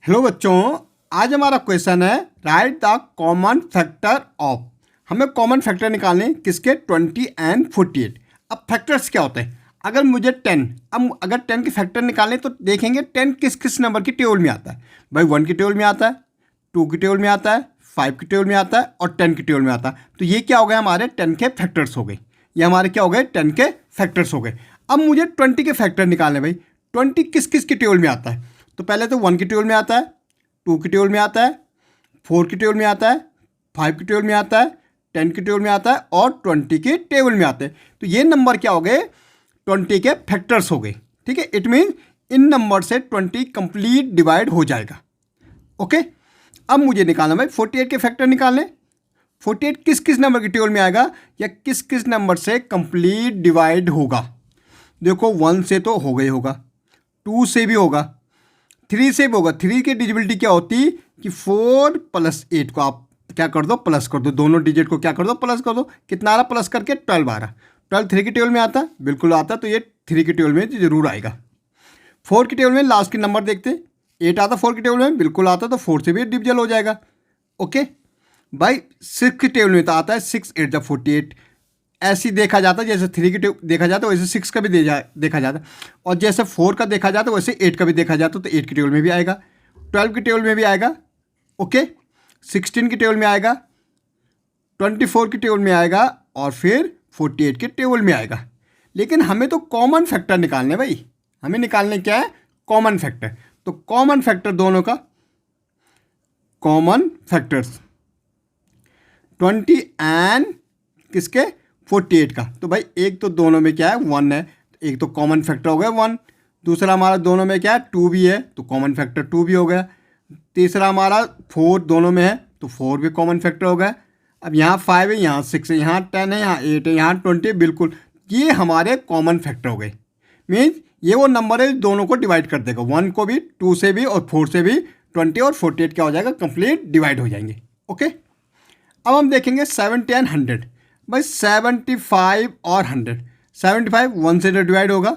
Hello बच्चों, आज हमारा क्वेश्चन है right the common factor of. हमें कॉमन फैक्टर निकालने किसके 20 एंड 48। अब फैक्टर्स क्या होते हैं? अगर मुझे 10 अब अगर 10 के फैक्टर निकालने तो देखेंगे 10 किस किस नंबर की टेबल में आता है। भाई 1 की टेबल में आता है, 2 की टेबल में आता है, 5 की टेबल में आता है और 10 की टेबल में आता है। तो ये क्या हो गया, हमारे 10 के फैक्टर्स हो गए। ये हमारे क्या हो गए, 10 के फैक्टर्स हो गए। अब मुझे 20 के फैक्टर निकालने। भाई 20 किस किस की टेबल में आता है? तो पहले तो 1 की टेबल में आता है, 2 की टेबल में आता है, 4 की टेबल में आता है, 5 की टेबल में आता है, 10 की टेबल में आता है और 20 की टेबल में आते हैं। तो ये नंबर क्या हो गए, 20 के फैक्टर्स हो गए। ठीक है, इट मीन इन नंबर से 20 कंप्लीट डिवाइड हो जाएगा। ओके, अब मुझे निकालना भाई 48 के फैक्टर निकालने। 48 किस किस नंबर की टेबल में आएगा या किस किस नंबर से कंप्लीट डिवाइड होगा? देखो 1 से तो हो गई होगा, 2 से भी होगा, 3 से भी होगा। 3 की डिजिबिलिटी क्या होती कि 4 + 8 को आप क्या कर दो, प्लस कर दो। दोनों डिजिट को क्या कर दो, प्लस कर दो। कितना आ रहा, प्लस करके 12 आ रहा। 12 3 की टेबल में आता, बिल्कुल आता। तो ये 3 की टेबल में जरूर आएगा। 4 की टेबल में लास्ट के नंबर देखते, 8 आता 4 की टेबल में, बिल्कुल आता। तो 4 से भी डिविजल हो जाएगा। ओके भाई 6 की टेबल में तो आता है 6 8 × 48। ऐसे ही देखा जाता है, जैसे 3 की देखा जाता है वैसे 6 का भी देखा जाता है, और जैसे 4 का देखा जाता है वैसे 8 का भी देखा जाता है। तो 8 की टेबल में भी आएगा, 12 की टेबल में भी आएगा, ओके, 16 की टेबल में आएगा, 24 की टेबल में आएगा और फिर 48 की टेबल में आएगा। लेकिन हमें तो कॉमन फैक्टर निकालने भाई, हमें निकालने क्या है, कॉमन फैक्टर। तो कॉमन फैक्टर दोनों का, कॉमन फैक्टर्स 20 एंड किसके 48 का। तो भाई एक तो दोनों में क्या है, 1 है, एक तो कॉमन फैक्टर हो गया 1। दूसरा हमारा दोनों में क्या है, 2 भी है, तो कॉमन फैक्टर 2 भी हो गया। तीसरा हमारा 4 दोनों में है, तो 4 भी कॉमन फैक्टर हो गया। अब यहाँ 5 है, यहाँ 6 है, यहाँ 10 है, यहाँ 8 है, यहाँ 20 है, बिल्कुल ये हमारे कॉमन फैक्टर हो गए। मीन्स ये वो नंबर है दोनों को डिवाइड कर देगा, 1 को भी, 2 से भी और 4 से भी। 20 और 48 क्या हो जाएगा, कंप्लीट डिवाइड हो जाएंगे। ओके, अब हम देखेंगे 70 एंड 100। भाई 75 और 100, 75 1 से डिवाइड होगा,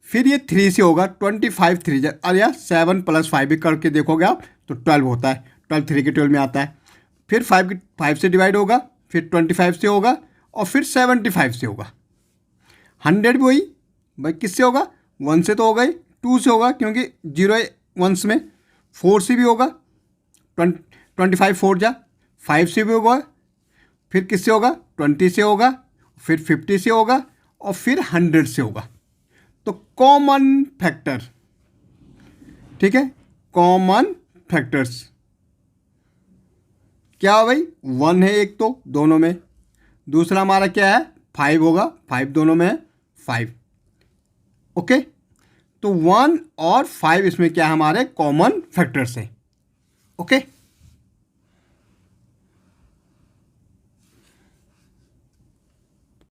फिर ये 3 से होगा, 25 3 अरे यार 7 + 5 भी करके देखोगे आप तो 12 होता है। 12 3 की टेबल में आता है। फिर 5 से डिवाइड होगा, फिर 25 से होगा और फिर 75 से होगा। 100 भी वही भाई, किससे होगा, 1 से तो होगा ही, 2 से होगा क्योंकि 0 है 1s में, 4 से भी होगा, 25 4 जा, 5 से भी होगा, फिर किससे होगा, 20 से होगा, फिर 50 से होगा और फिर 100 से होगा। तो कॉमन फैक्टर, ठीक है, कॉमन फैक्टर्स क्या है भाई, 1 है एक तो दोनों में, दूसरा हमारा क्या है 5 होगा, 5 दोनों में है 5। ओके, तो 1 और 5 इसमें क्या है, हमारे कॉमन फैक्टर्स है। ओके।